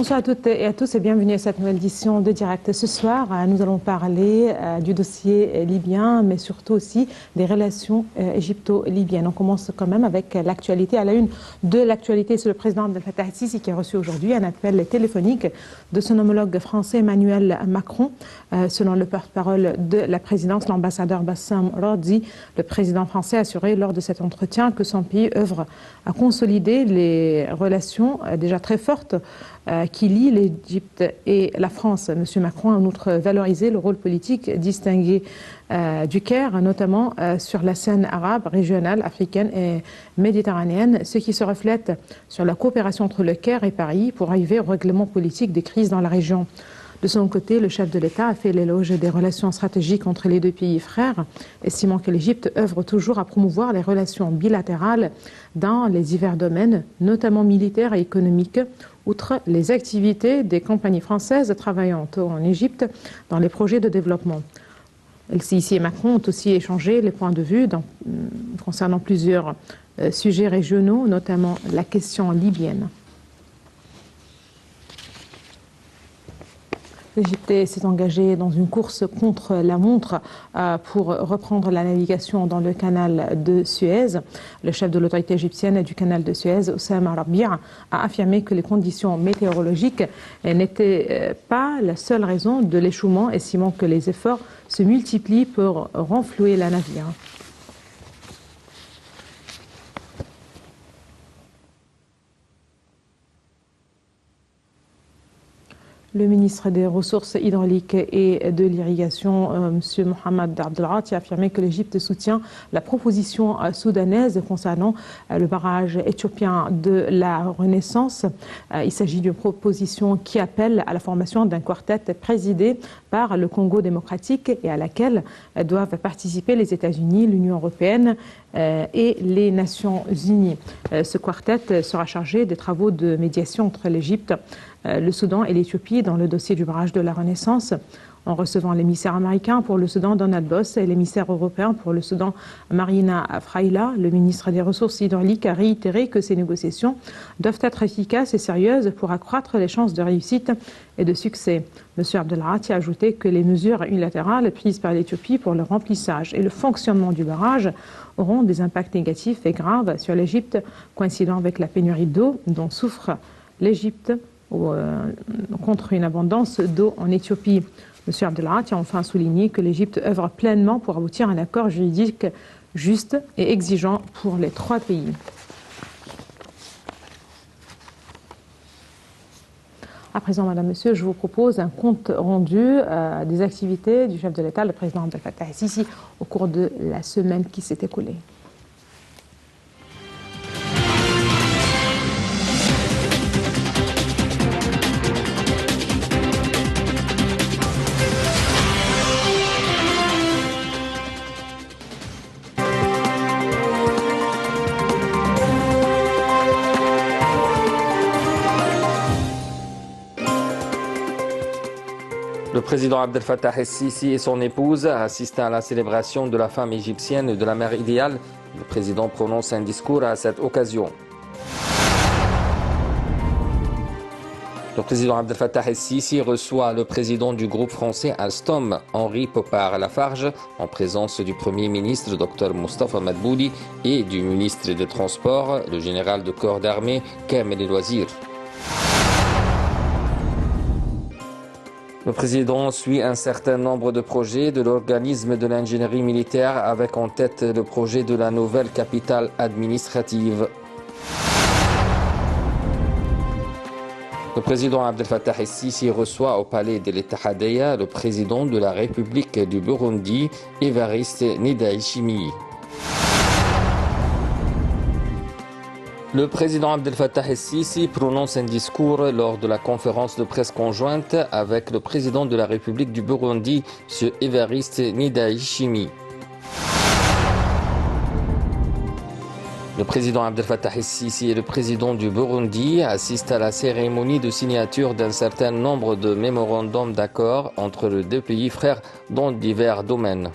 Bonsoir à toutes et à tous et bienvenue à cette nouvelle édition de Direct. Ce soir, nous allons parler du dossier libyen, mais surtout aussi des relations égypto-libyennes. On commence quand même avec l'actualité. À la une de l'actualité, c'est le président Abdel Fattah el-Sisi qui a reçu aujourd'hui un appel téléphonique de son homologue français Emmanuel Macron. Selon le porte-parole de la présidence, l'ambassadeur Bassam Radzi, le président français a assuré lors de cet entretien que son pays œuvre à consolider les relations déjà très fortes qui lie l'Égypte et la France. M. Macron a en outre valorisé le rôle politique distingué du Caire, notamment sur la scène arabe, régionale, africaine et méditerranéenne, ce qui se reflète sur la coopération entre le Caire et Paris pour arriver au règlement politique des crises dans la région. De son côté, le chef de l'État a fait l'éloge des relations stratégiques entre les deux pays frères, estimant que l'Égypte œuvre toujours à promouvoir les relations bilatérales dans les divers domaines, notamment militaires et économiques, outre les activités des compagnies françaises travaillant en Égypte dans les projets de développement. El-Sisi et Macron ont aussi échangé les points de vue concernant plusieurs sujets régionaux, notamment la question libyenne. L'Égypte s'est engagée dans une course contre la montre pour reprendre la navigation dans le canal de Suez. Le chef de l'autorité égyptienne du canal de Suez, Oussama Rabia, a affirmé que les conditions météorologiques n'étaient pas la seule raison de l'échouement, estimant que les efforts se multiplient pour renflouer la navire. Le ministre des Ressources hydrauliques et de l'irrigation, M. Mohamed Abdelghati, a affirmé que l'Égypte soutient la proposition soudanaise concernant le barrage éthiopien de la Renaissance. Il s'agit d'une proposition qui appelle à la formation d'un quartet présidé par le Congo démocratique et à laquelle doivent participer les États-Unis, l'Union européenne et les Nations unies. Ce quartet sera chargé des travaux de médiation entre l'Égypte, le Soudan et l'Éthiopie dans le dossier du barrage de la Renaissance, en recevant l'émissaire américain pour le Soudan Donald Boss et l'émissaire européen pour le Soudan Marina Fraila. Le ministre des Ressources hydrauliques a réitéré que ces négociations doivent être efficaces et sérieuses pour accroître les chances de réussite et de succès. M. Abdelghati a ajouté que les mesures unilatérales prises par l'Éthiopie pour le remplissage et le fonctionnement du barrage auront des impacts négatifs et graves sur l'Égypte, coïncidant avec la pénurie d'eau dont souffre l'Égypte contre une abondance d'eau en Éthiopie. M. Abdelghati a enfin souligné que l'Égypte œuvre pleinement pour aboutir à un accord juridique juste et exigeant pour les trois pays. À présent, Madame, Monsieur, je vous propose un compte rendu des activités du chef de l'État, le président Abdel Fattah el-Sisi, au cours de la semaine qui s'est écoulée. Le président Abdel Fattah el-Sisi et son épouse assistent à la célébration de la femme égyptienne de la mère idéale. Le président prononce un discours à cette occasion. Le président Abdel Fattah el-Sisi reçoit le président du groupe français Alstom, Henri Poppart-Lafarge, en présence du Premier ministre Dr Moustapha Madbouli et du ministre des Transports, le général de corps d'armée Kamel El-Wazir. Le président suit un certain nombre de projets de l'organisme de l'ingénierie militaire avec en tête le projet de la nouvelle capitale administrative. Le président Abdel Fattah el-Sisi reçoit au palais de l'Ittihadiyya le président de la République du Burundi, Évariste Ndayishimiye. Le président Abdel Fattah el-Sisi prononce un discours lors de la conférence de presse conjointe avec le président de la République du Burundi, M. Évariste Ndayishimiye. Le président Abdel Fattah el-Sisi et le président du Burundi assistent à la cérémonie de signature d'un certain nombre de mémorandums d'accord entre les deux pays frères dans divers domaines.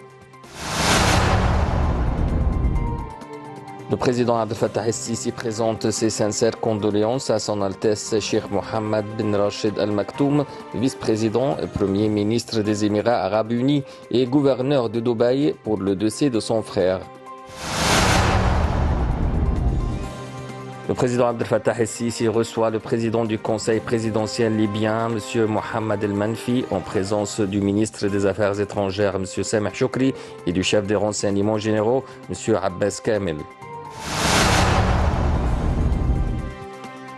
Le président Abdel Fattah el-Sisi présente ses sincères condoléances à son Altesse Cheikh Mohammed bin Rachid Al Maktoum, vice-président et premier ministre des Émirats arabes unis et gouverneur de Dubaï pour le décès de son frère. Le président Abdel Fattah el-Sisi reçoit le président du Conseil présidentiel libyen, M. Mohamed El-Manfi, en présence du ministre des Affaires étrangères, M. Sameh Choukri, et du chef des renseignements généraux, M. Abbas Kamel.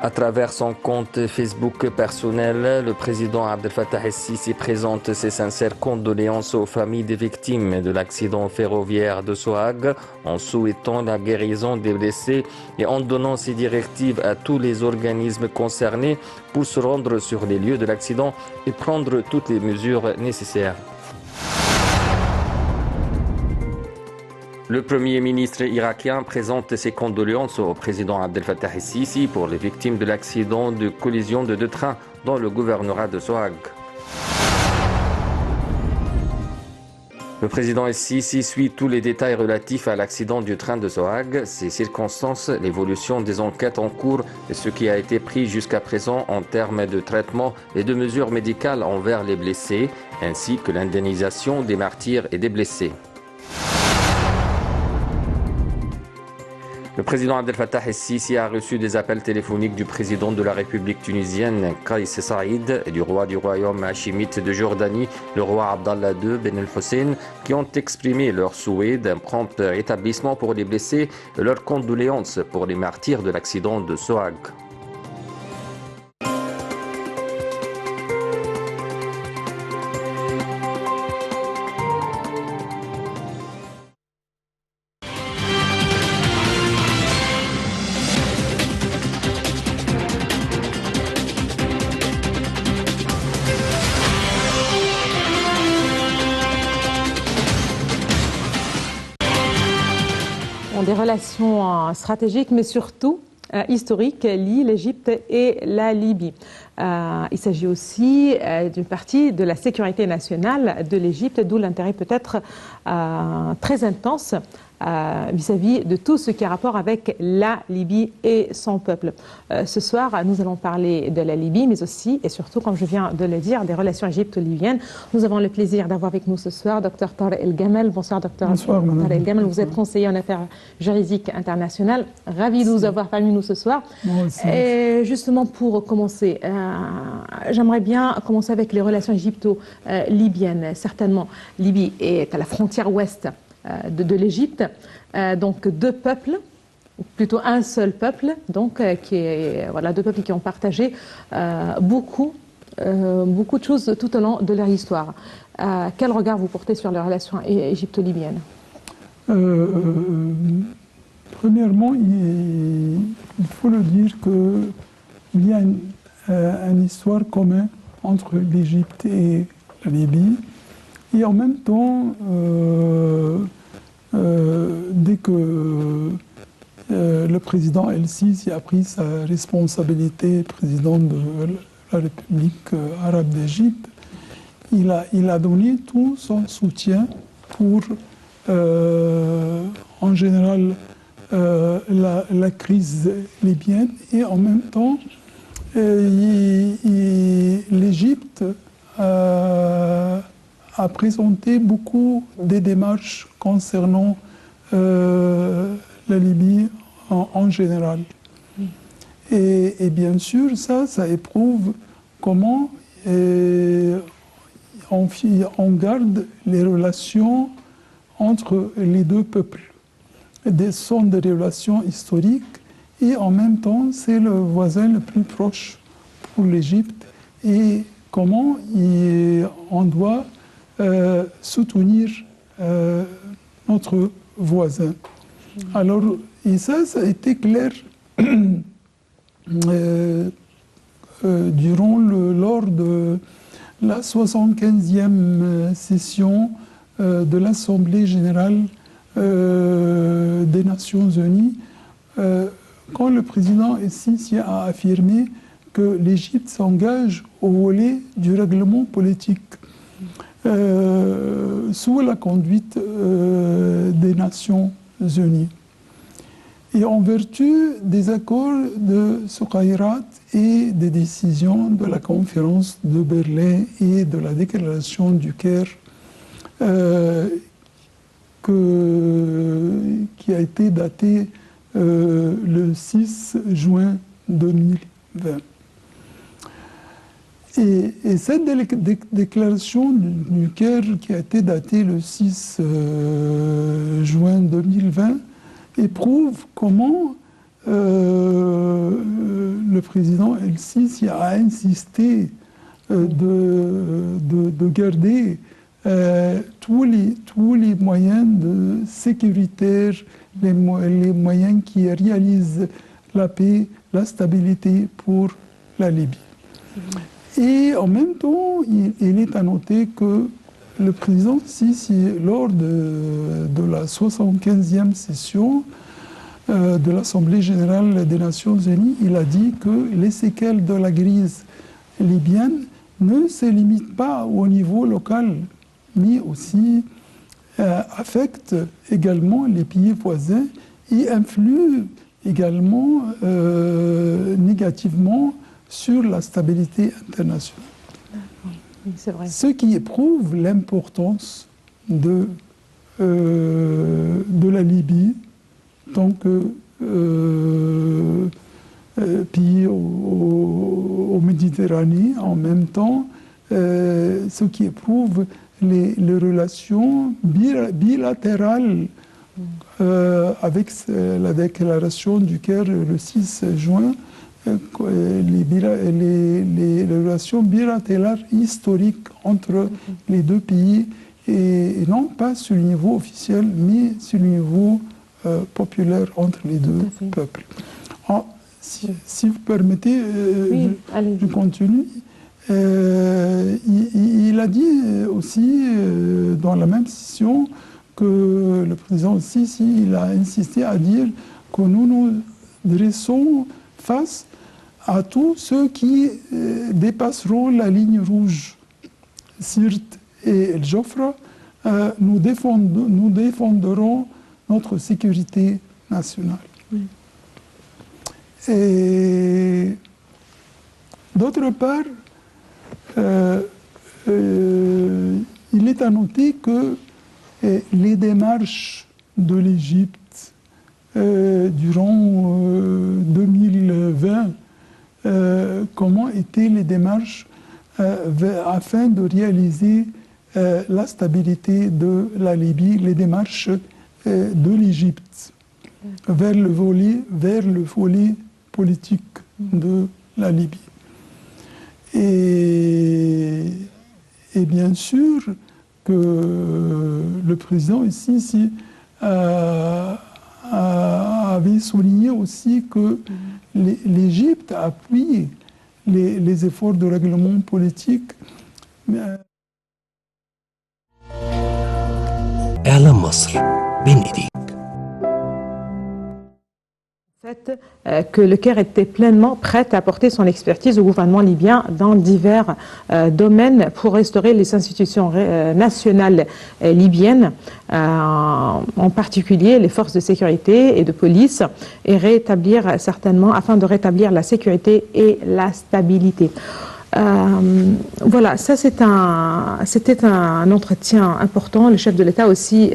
À travers son compte Facebook personnel, le président Abdel Fattah el-Sisi présente ses sincères condoléances aux familles des victimes de l'accident ferroviaire de Sohag, en souhaitant la guérison des blessés et en donnant ses directives à tous les organismes concernés pour se rendre sur les lieux de l'accident et prendre toutes les mesures nécessaires. Le Premier ministre irakien présente ses condoléances au président Abdel Fattah el-Sisi pour les victimes de l'accident de collision de deux trains dans le gouvernorat de Sohag. Le président el-Sisi suit tous les détails relatifs à l'accident du train de Sohag, ses circonstances, l'évolution des enquêtes en cours et ce qui a été pris jusqu'à présent en termes de traitement et de mesures médicales envers les blessés, ainsi que l'indemnisation des martyrs et des blessés. Le président Abdel Fattah el-Sisi a reçu des appels téléphoniques du président de la République tunisienne, Kais Saïd, et du roi du royaume hachimite de Jordanie, le roi Abdallah II Ben el-Hussein, qui ont exprimé leur souhait d'un prompt rétablissement pour les blessés et leurs condoléances pour les martyrs de l'accident de Sohag. Des relations stratégiques, mais surtout historiques, lient l'Égypte et la Libye. Il s'agit aussi d'une partie de la sécurité nationale de l'Égypte, d'où l'intérêt peut-être très intense vis-à-vis de tout ce qui a rapport avec la Libye et son peuple. Ce soir, nous allons parler de la Libye, mais aussi et surtout, comme je viens de le dire, des relations égypto-libyennes. Nous avons le plaisir d'avoir avec nous ce soir Dr Tarek El Gamel. Bonsoir Dr Tarek El Gamel, vous êtes conseiller en affaires juridiques internationales. Ravi de vous avoir parmi nous ce soir. Et justement, pour commencer, j'aimerais bien commencer avec les relations égypto-libyennes. Certainement, Libye est à la frontière ouest de l'Égypte, donc deux peuples, ou plutôt un seul peuple, donc qui est deux peuples qui ont partagé beaucoup de choses tout au long de leur histoire. Quel regard vous portez sur les relations égypto-libyennes? Premièrement, il faut le dire qu'il y a une histoire commune entre l'Égypte et la Libye. Et en même temps, dès que le président el-Sisi a pris sa responsabilité, président de la République arabe d'Égypte, il a donné tout son soutien pour, en général, la crise libyenne. Et en même temps, l'Égypte a présenté beaucoup de démarches concernant la Libye en général. Et bien sûr, ça éprouve comment on garde les relations entre les deux peuples. Ce sont des relations historiques et en même temps, c'est le voisin le plus proche pour l'Égypte et comment on doit soutenir notre voisin. Alors, et ça a été clair lors de la 75e session de l'Assemblée générale des Nations unies, quand le président el-Sisi a affirmé que l'Égypte s'engage au volet du règlement politique sous la conduite des Nations unies. Et en vertu des accords de Soukhaïrat et des décisions de la conférence de Berlin et de la déclaration du Caire, qui a été datée le 6 juin 2020. Et cette déclaration du Caire qui a été datée le 6 juin 2020 éprouve comment le président El-Sisi a insisté de garder tous les moyens sécuritaires, les moyens qui réalisent la paix, la stabilité pour la Libye. Et en même temps, il est à noter que le président Sisi, lors de la 75e session de l'Assemblée générale des Nations unies, il a dit que les séquelles de la crise libyenne ne se limitent pas au niveau local, mais aussi affectent également les pays voisins et influent également négativement sur la stabilité internationale. Oui, c'est vrai. Ce qui éprouve l'importance de la Libye tant que pays au Méditerranée, en même temps, ce qui éprouve les relations bilatérales avec la déclaration du Caire le 6 juin, les relations bilatérales historiques entre les deux pays, et non pas sur le niveau officiel, mais sur le niveau populaire entre les deux peuples. Si vous permettez, je continue. Il a dit aussi dans la même session que le président Sisi, il a insisté à dire que nous nous dressons face à tous ceux qui dépasseront la ligne rouge. Sirte et El Jofra, nous défendrons notre sécurité nationale. Oui. Et d'autre part, il est à noter que les démarches de l'Égypte durant 2020, comment étaient les démarches afin de réaliser la stabilité de la Libye, les démarches de l'Égypte vers le volet politique de la Libye. Et bien sûr que le président ici avait souligné aussi que l'Égypte a appuyé les efforts de règlement politique. إعلام مصر بين إيديك. Que le Caire était pleinement prêt à apporter son expertise au gouvernement libyen dans divers domaines pour restaurer les institutions nationales libyennes, en particulier les forces de sécurité et de police, et rétablir certainement, afin de rétablir la sécurité et la stabilité. Voilà, ça c'était un entretien important. Le chef de l'État a aussi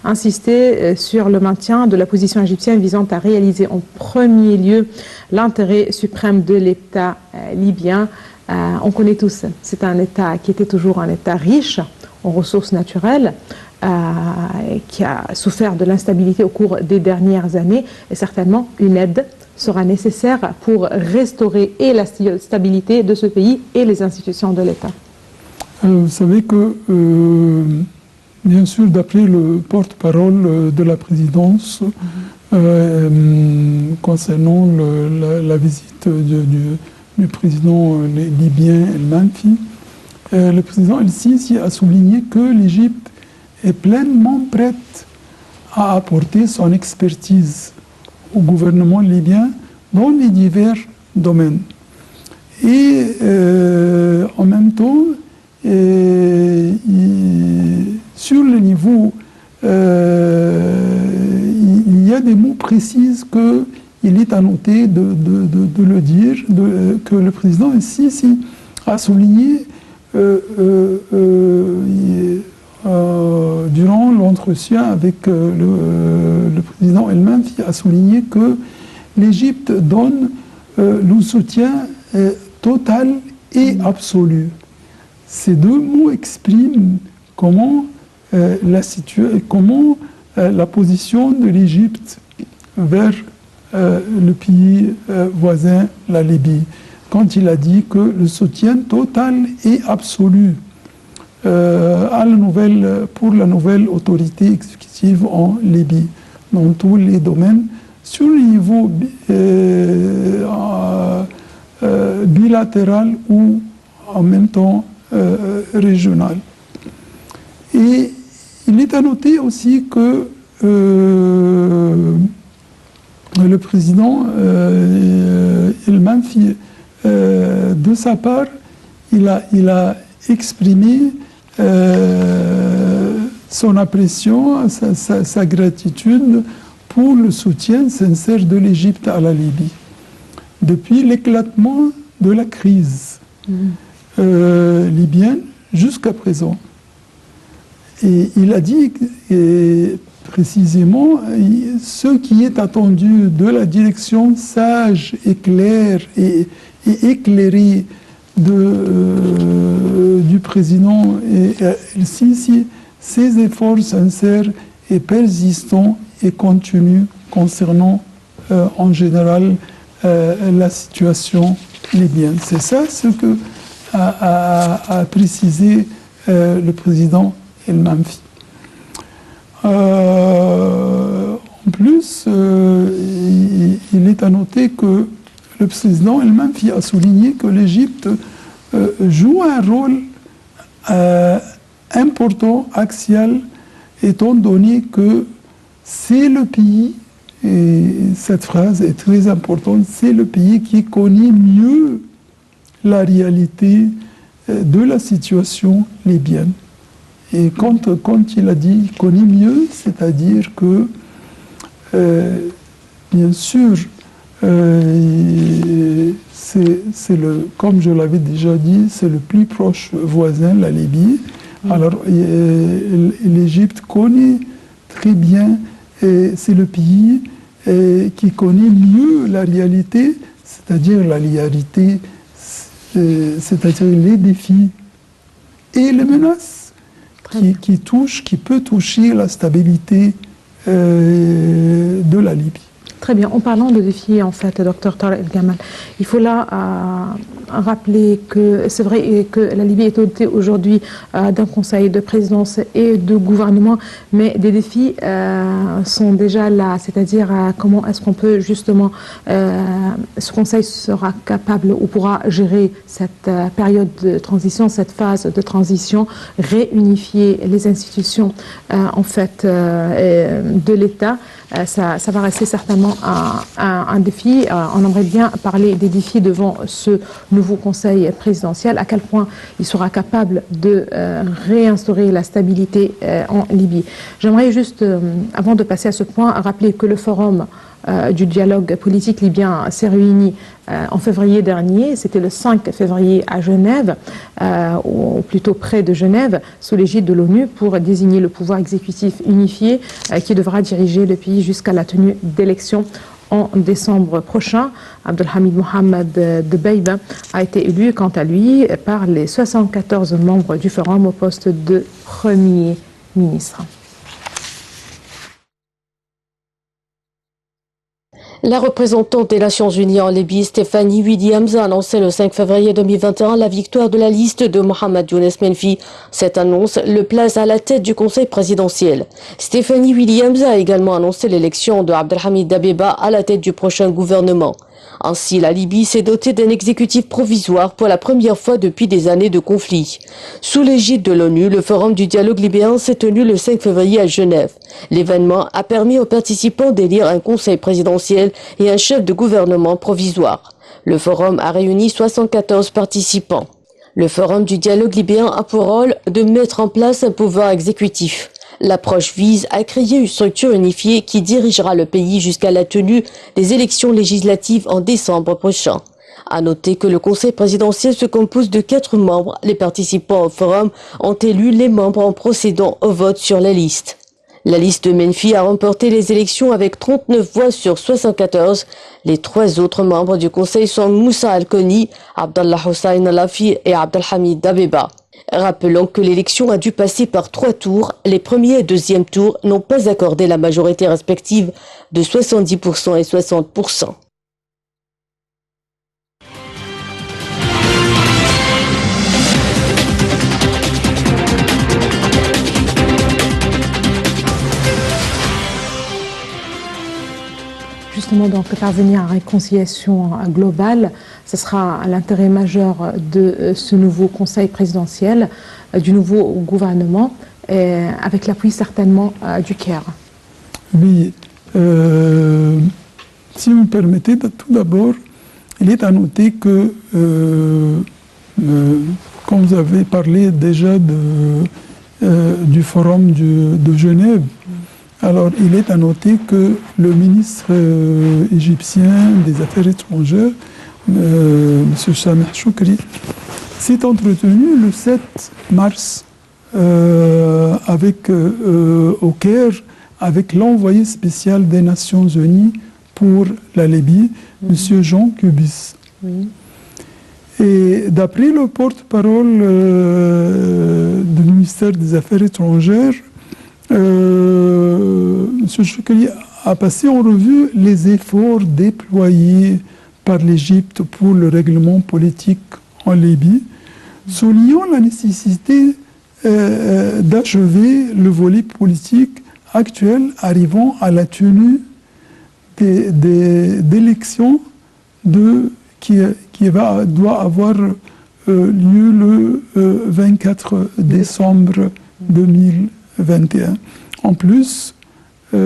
insisté sur le maintien de la position égyptienne visant à réaliser en premier lieu l'intérêt suprême de l'État libyen. On connaît tous, c'est un État qui était toujours un État riche en ressources naturelles, qui a souffert de l'instabilité au cours des dernières années, et certainement une aide sera nécessaire pour restaurer et la stabilité de ce pays et les institutions de l'État. Vous savez que, bien sûr, d'après le porte-parole de la présidence, concernant la visite du président libyen El-Menfi, le président El-Sisi a souligné que l'Égypte est pleinement prête à apporter son expertise au gouvernement libyen dans les divers domaines. Et en même temps, sur le niveau, il y a des mots précise qu'il est à noter de le dire, que le président Sisi a souligné durant l'entretien avec le président El-Menfi, a souligné que l'Égypte donne le soutien total et absolu. Ces deux mots expriment comment la position de l'Égypte vers le pays voisin, la Libye, quand il a dit que le soutien total et absolu pour la nouvelle autorité exécutive en Libye, dans tous les domaines, sur le niveau bilatéral ou en même temps régional. Et il est à noter aussi que le président El-Menfi, de sa part, il a exprimé son appréciation, sa gratitude pour le soutien sincère de l'Égypte à la Libye depuis l'éclatement de la crise libyenne jusqu'à présent. Et il a dit précisément ce qui est attendu de la direction sage et claire et éclairée du président El-Sisi, ses efforts sincères et persistants et continus concernant en général la situation libyenne. C'est ça ce que a précisé le président El-Menfi. En plus, il est à noter que le président El-Menfi a souligné que l'Égypte joue un rôle important, axial, étant donné que c'est le pays, et cette phrase est très importante, c'est le pays qui connaît mieux la réalité de la situation libyenne. Et quand il a dit qu'il connaît mieux, c'est-à-dire que, bien sûr, comme je l'avais déjà dit, c'est le plus proche voisin, la Libye. Alors, l'Égypte connaît très bien, c'est le pays qui connaît mieux la réalité, c'est-à-dire la réalité, c'est-à-dire les défis et les menaces qui peut toucher la stabilité de la Libye. Très bien. En parlant de défis, en fait, Dr Tarek El Gamal, il faut là rappeler que c'est vrai que la Libye est dotée aujourd'hui d'un conseil de présidence et de gouvernement, mais des défis sont déjà là, c'est-à-dire comment est-ce qu'on peut justement, ce conseil sera capable ou pourra gérer cette période de transition, cette phase de transition, réunifier les institutions en fait de l'État. Ça va rester certainement un défi. On aimerait bien parler des défis devant ce nouveau conseil présidentiel, à quel point il sera capable de réinstaurer la stabilité en Libye. J'aimerais juste, avant de passer à ce point, rappeler que le forum du dialogue politique libyen s'est réuni en février dernier, c'était le 5 février à Genève, ou plutôt près de Genève, sous l'égide de l'ONU pour désigner le pouvoir exécutif unifié qui devra diriger le pays jusqu'à la tenue d'élections en décembre prochain. Abdelhamid Mohamed Dbeibeh a été élu, quant à lui, par les 74 membres du forum au poste de Premier ministre. La représentante des Nations Unies en Libye, Stephanie Williams, a annoncé le 5 février 2021 la victoire de la liste de Mohamed Younes Menfi. Cette annonce le place à la tête du Conseil présidentiel. Stephanie Williams a également annoncé l'élection de Abdelhamid Dbeibeh à la tête du prochain gouvernement. Ainsi, la Libye s'est dotée d'un exécutif provisoire pour la première fois depuis des années de conflit. Sous l'égide de l'ONU, le Forum du dialogue libyen s'est tenu le 5 février à Genève. L'événement a permis aux participants d'élire un conseil présidentiel et un chef de gouvernement provisoire. Le Forum a réuni 74 participants. Le Forum du dialogue libyen a pour rôle de mettre en place un pouvoir exécutif. L'approche vise à créer une structure unifiée qui dirigera le pays jusqu'à la tenue des élections législatives en décembre prochain. À noter que le conseil présidentiel se compose de 4 membres. Les participants au forum ont élu les membres en procédant au vote sur la liste. La liste de Menfi a remporté les élections avec 39 voix sur 74. Les 3 autres membres du conseil sont Moussa Al-Koni, Abdallah Hussein Al-Afi et Abdelhamid Dabeba. Rappelons que l'élection a dû passer par 3 tours. Les premiers et deuxièmes tours n'ont pas accordé la majorité respective de 70% et 60%. Justement, donc, parvenir à une réconciliation globale, ce sera l'intérêt majeur de ce nouveau conseil présidentiel, du nouveau gouvernement, avec l'appui certainement du Caire. Oui, si vous me permettez, tout d'abord, il est à noter que, comme vous avez parlé déjà du forum de Genève, alors il est à noter que le ministre égyptien des Affaires étrangères, M. Sameh Choukri, s'est entretenu le 7 mars au Caire avec l'envoyé spécial des Nations Unies pour la Libye, M. Jean Kubis. Oui. Et d'après le porte-parole du ministère des Affaires étrangères, M. Choukri a passé en revue les efforts déployés par l'Égypte pour le règlement politique en Libye, soulignant la nécessité d'achever le volet politique actuel arrivant à la tenue d'élections qui doit avoir lieu le 24 décembre 2021. En plus, il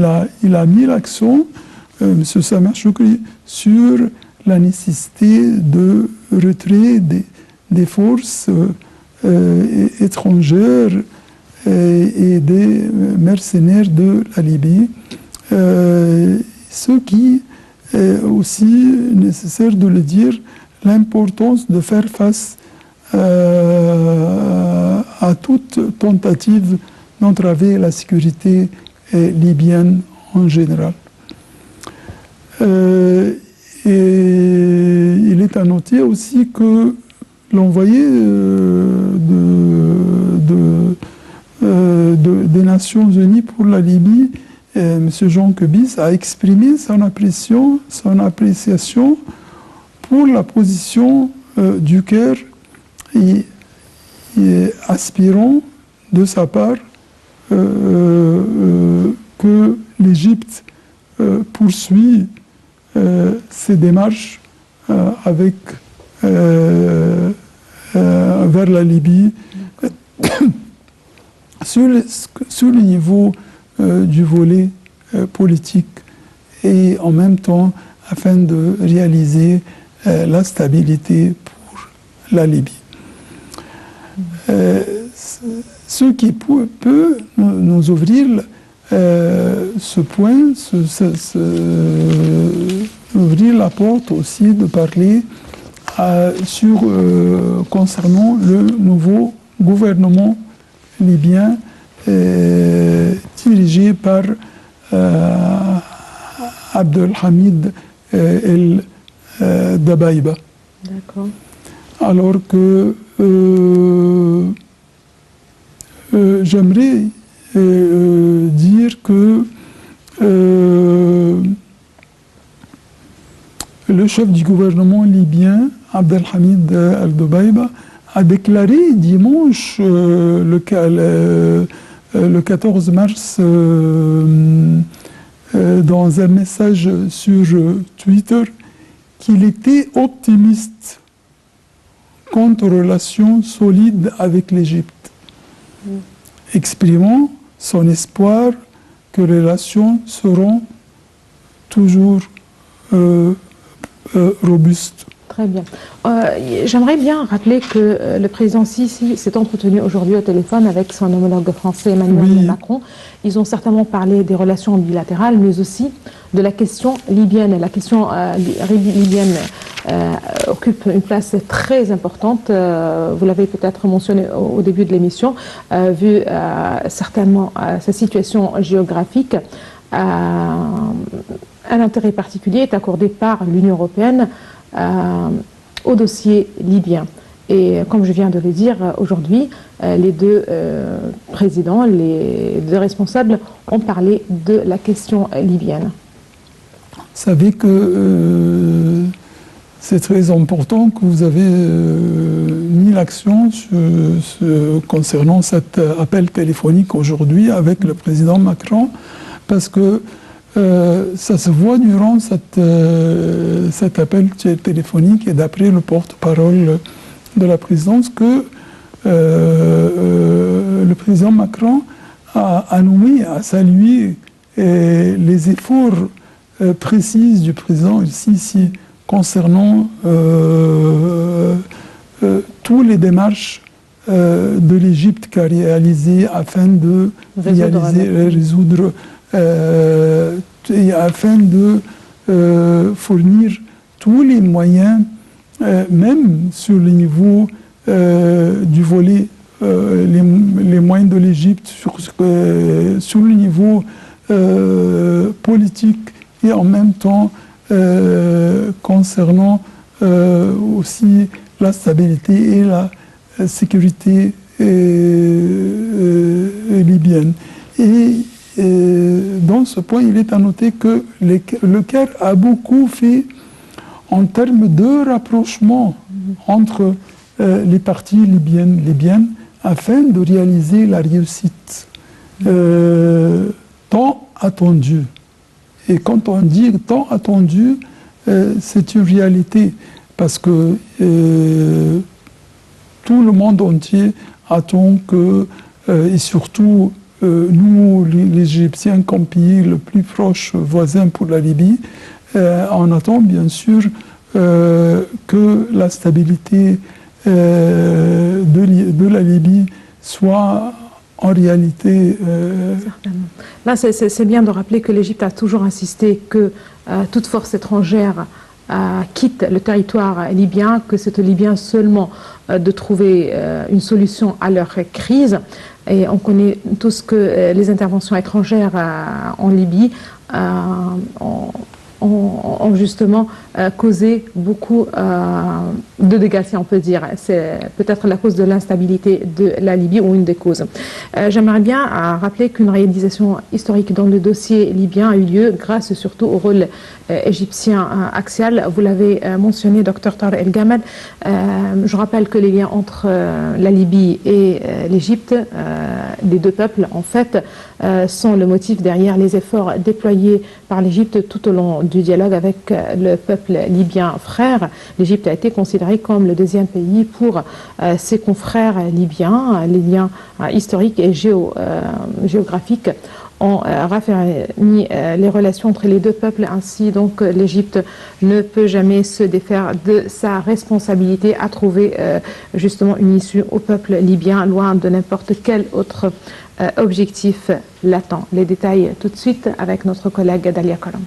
a mis l'accent, M. Sameh Choukri, sur la nécessité de retrait des forces étrangères et des mercenaires de la Libye, ce qui est aussi nécessaire de le dire, l'importance de faire face à toute tentative d'entraver la sécurité libyenne en général. Et il est à noter aussi que l'envoyé des Nations Unies pour la Libye, M. Jean Kubis, a exprimé son appréciation pour la position du Caire et aspirant de sa part que l'Égypte poursuit ses démarches vers la Libye sur le niveau du volet politique et en même temps afin de réaliser la stabilité pour la Libye. Ce qui peut nous ouvrir ce point, ouvrir la porte aussi de parler concernant le nouveau gouvernement libyen dirigé par Abdelhamid El-Dabaiba. D'accord. Alors que j'aimerais dire que le chef du gouvernement libyen, Abdelhamid El-Dabaiba, a déclaré dimanche, le 14 mars, dans un message sur Twitter, qu'il était optimiste quant aux relations solides avec l'Égypte, exprimant son espoir que les relations seront toujours robustes. Très bien. J'aimerais bien rappeler que le président Sisi s'est entretenu aujourd'hui au téléphone avec son homologue français Emmanuel Macron. Ils ont certainement parlé des relations bilatérales, mais aussi de la question libyenne. La question libyenne occupe une place très importante. Vous l'avez peut-être mentionné au début de l'émission, vu certainement sa situation géographique. Un intérêt particulier est accordé par l'Union européenne au dossier libyen. Et comme je viens de le dire aujourd'hui, les deux présidents, les deux responsables ont parlé de la question libyenne. Vous savez que c'est très important que vous avez mis l'action concernant cet appel téléphonique aujourd'hui avec le président Macron, parce que ça se voit durant cet appel téléphonique et d'après le porte-parole de la présidence que le président Macron a nommé, a salué les efforts précis du président Sisi concernant toutes les démarches de l'Égypte qu'a réalisées afin de résoudre et afin de fournir tous les moyens, même sur le niveau du volet, les moyens de l'Égypte, sur le niveau politique et en même temps concernant aussi la stabilité et la sécurité libyenne. Et dans ce point, il est à noter que le Caire a beaucoup fait en termes de rapprochement entre les parties libyennes afin de réaliser la réussite tant attendue. Et quand on dit tant attendue, c'est une réalité parce que tout le monde entier attend que, et surtout nous, les Égyptiens, comme pays le plus proche voisin pour la Libye, on attend bien sûr que la stabilité de la Libye soit en réalité... Certainement. Là, c'est bien de rappeler que l'Égypte a toujours insisté que toute force étrangère quitte le territoire libyen, que c'est aux Libyens seulement de trouver une solution à leur crise. Et on connaît tous que les interventions étrangères en Libye ont justement causé beaucoup de dégâts, si on peut dire. C'est peut-être la cause de l'instabilité de la Libye ou une des causes. J'aimerais bien rappeler qu'une réalisation historique dans le dossier libyen a eu lieu grâce surtout au rôle égyptien axial. Vous l'avez mentionné, Dr Tarek El Gamad. Je rappelle que les liens entre la Libye et l'Égypte, les deux peuples, en fait, sont le motif derrière les efforts déployés par l'Égypte tout au long du dialogue avec le peuple libyen frère. L'Égypte a été considérée comme le deuxième pays pour ses confrères libyens. Les liens historiques et géographiques ont raffermi les relations entre les deux peuples. Ainsi, donc, l'Égypte ne peut jamais se défaire de sa responsabilité à trouver justement une issue au peuple libyen, loin de n'importe quel autre objectif latent. Les détails tout de suite avec notre collègue Dalia Colom.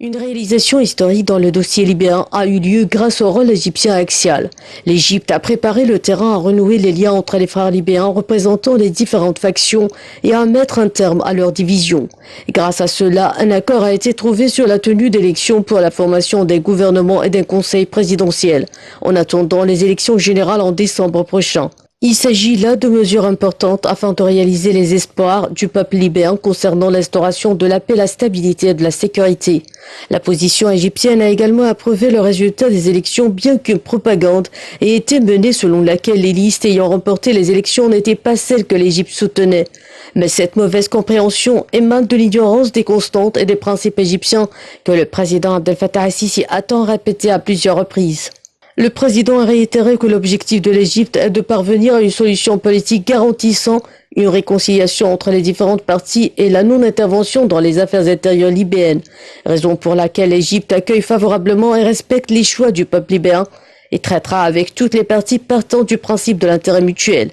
Une réalisation historique dans le dossier libyen a eu lieu grâce au rôle égyptien axial. L'Égypte a préparé le terrain à renouer les liens entre les frères libyens représentant les différentes factions et à mettre un terme à leur division. Et grâce à cela, un accord a été trouvé sur la tenue d'élections pour la formation des gouvernements et d'un conseil présidentiel, en attendant les élections générales en décembre prochain. Il s'agit là de mesures importantes afin de réaliser les espoirs du peuple libyen concernant l'instauration de la paix, la stabilité et de la sécurité. La position égyptienne a également approuvé le résultat des élections, bien qu'une propagande ait été menée selon laquelle les listes ayant remporté les élections n'étaient pas celles que l'Égypte soutenait. Mais cette mauvaise compréhension émane de l'ignorance des constantes et des principes égyptiens que le président Abdel Fattah el-Sisi a tant répété à plusieurs reprises. Le président a réitéré que l'objectif de l'Égypte est de parvenir à une solution politique garantissant une réconciliation entre les différentes parties et la non-intervention dans les affaires intérieures libyennes, raison pour laquelle l'Égypte accueille favorablement et respecte les choix du peuple libyen et traitera avec toutes les parties partant du principe de l'intérêt mutuel.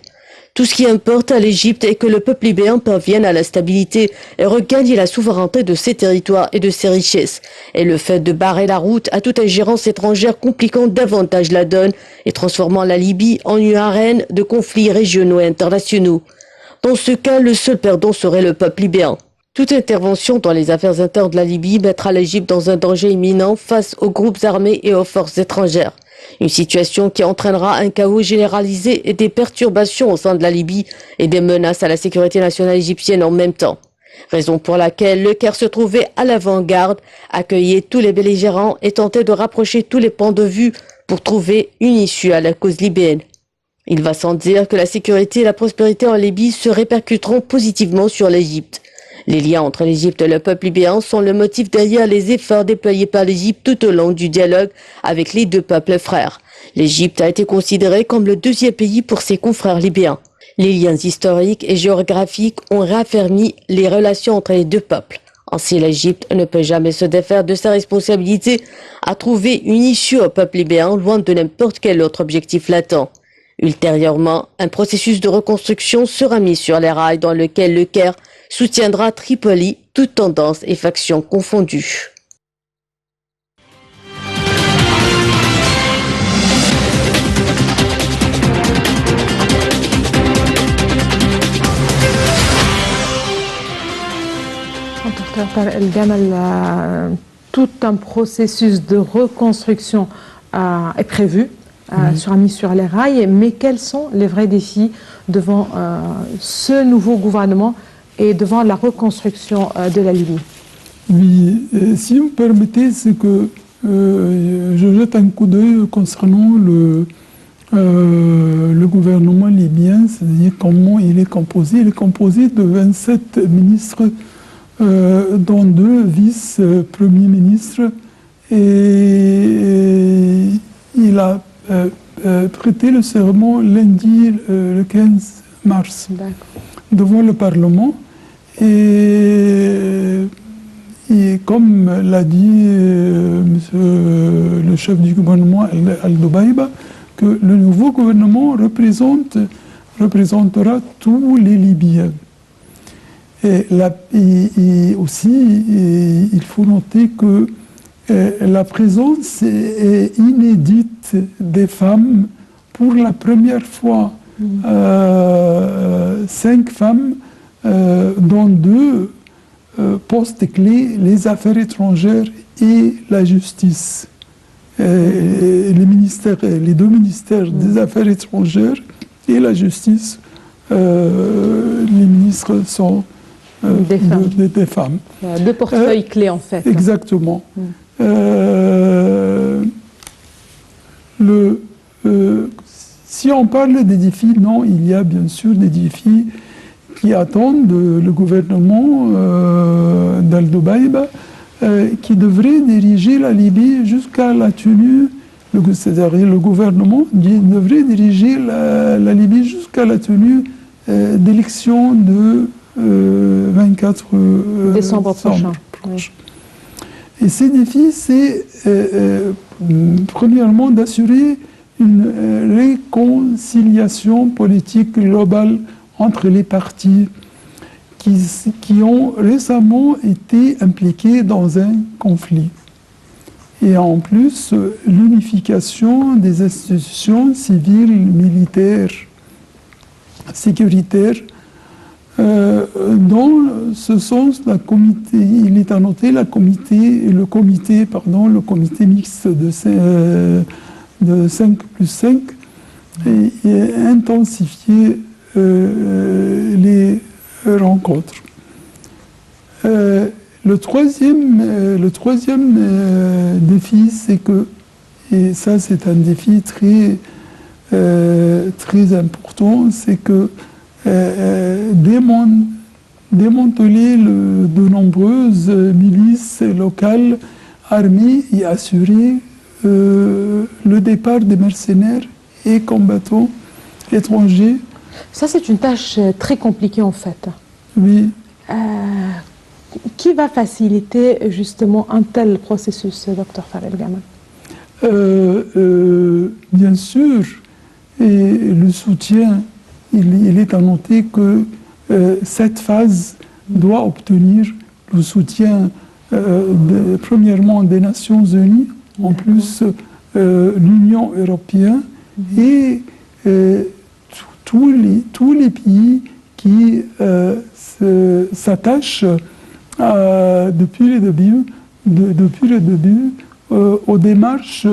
Tout ce qui importe à l'Égypte est que le peuple libyen parvienne à la stabilité et regagne la souveraineté de ses territoires et de ses richesses. Et le fait de barrer la route à toute ingérence étrangère compliquant davantage la donne et transformant la Libye en une arène de conflits régionaux et internationaux. Dans ce cas, le seul perdant serait le peuple libyen. Toute intervention dans les affaires internes de la Libye mettra l'Égypte dans un danger imminent face aux groupes armés et aux forces étrangères. Une situation qui entraînera un chaos généralisé et des perturbations au sein de la Libye et des menaces à la sécurité nationale égyptienne en même temps. Raison pour laquelle le Caire se trouvait à l'avant-garde, accueillait tous les belligérants et tentait de rapprocher tous les points de vue pour trouver une issue à la cause libyenne. Il va sans dire que la sécurité et la prospérité en Libye se répercuteront positivement sur l'Égypte. Les liens entre l'Égypte et le peuple libyen sont le motif derrière les efforts déployés par l'Égypte tout au long du dialogue avec les deux peuples frères. L'Égypte a été considérée comme le deuxième pays pour ses confrères libyens. Les liens historiques et géographiques ont raffermi les relations entre les deux peuples. Ainsi, l'Égypte ne peut jamais se défaire de sa responsabilité à trouver une issue au peuple libyen loin de n'importe quel autre objectif latent. Ultérieurement, un processus de reconstruction sera mis sur les rails dans lequel le Caire soutiendra Tripoli, toutes tendances et factions confondues. Dr El-Gamal, tout un processus de reconstruction est prévu, sera mis sur les rails, mais quels sont les vrais défis devant ce nouveau gouvernement et devant la reconstruction de la Libye? Oui, si vous permettez, c'est que je jette un coup d'œil concernant le gouvernement libyen, c'est-à-dire comment il est composé. Il est composé de 27 ministres, dont 2 vice-premiers ministres, et il a prêté le serment lundi, le 15 mars, devant le Parlement. Et comme l'a dit le chef du gouvernement, Al-Dubaïba, que le nouveau gouvernement représentera tous les Libyens. Et aussi, il faut noter que la présence est inédite des femmes. Pour la première fois, 5 femmes, dont 2 postes clés, les affaires étrangères et la justice. Les 2 ministères des affaires étrangères et la justice, les ministres sont des femmes. 2 portefeuilles clés en fait. Exactement. Si on parle des défis, non, il y a bien sûr des défis qui attendent le gouvernement d'Al-Dubaïba, qui devrait diriger la Libye jusqu'à la tenue, c'est-à-dire le gouvernement devrait diriger la Libye jusqu'à la tenue d'élections de 24 décembre prochain. Et ces défis, c'est premièrement d'assurer une réconciliation politique globale entre les partis qui ont récemment été impliqués dans un conflit. Et en plus, l'unification des institutions civiles, militaires, sécuritaires. Dans ce sens, il est à noter le comité mixte de 5+5 et intensifier les rencontres. Le troisième défi, c'est que, et ça c'est un défi très important, c'est que démanteler de nombreuses milices locales armées et assurer le départ des mercenaires et combattants étrangers Ça, c'est une tâche très compliquée en fait. Oui, Qui va faciliter justement un tel processus, Dr Tarek El Gamal? bien sûr, et le soutien, il est à noter que cette phase doit obtenir le soutien premièrement des Nations Unies, en plus l'Union européenne et tous les pays qui s'attachent depuis le début aux démarches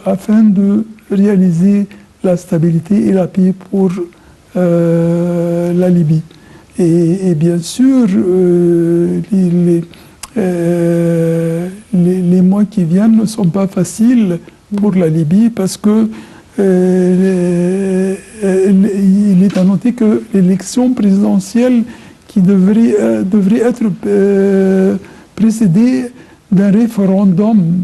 afin de réaliser la stabilité et la paix pour la Libye. Et bien sûr, les mois qui viennent ne sont pas faciles pour la Libye parce que il est à noter que l'élection présidentielle qui devrait être précédée d'un référendum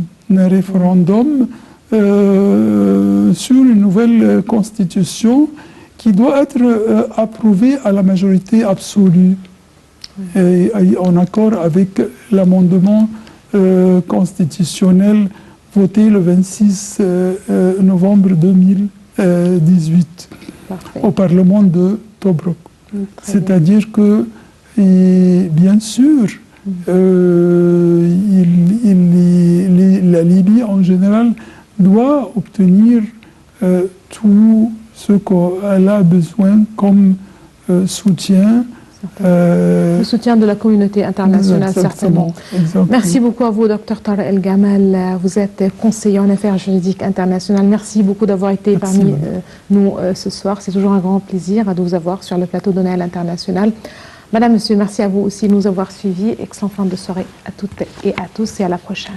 sur une nouvelle constitution qui doit être approuvée à la majorité absolue, et en accord avec l'amendement constitutionnel voté le 26 novembre 2018 au Parlement de Tobruk. C'est-à-dire que, bien sûr, la Libye en général doit obtenir tout ce qu'elle a besoin comme soutien. Le soutien de la communauté internationale, certainement. Exactement. Merci beaucoup à vous, Dr Tarek El Gamal. Vous êtes conseiller en affaires juridiques internationales. Merci beaucoup d'avoir été parmi nous ce soir. C'est toujours un grand plaisir de vous avoir sur le plateau de Noël International. Madame, Monsieur, merci à vous aussi de nous avoir suivis. Excellente fin de soirée à toutes et à tous et à la prochaine.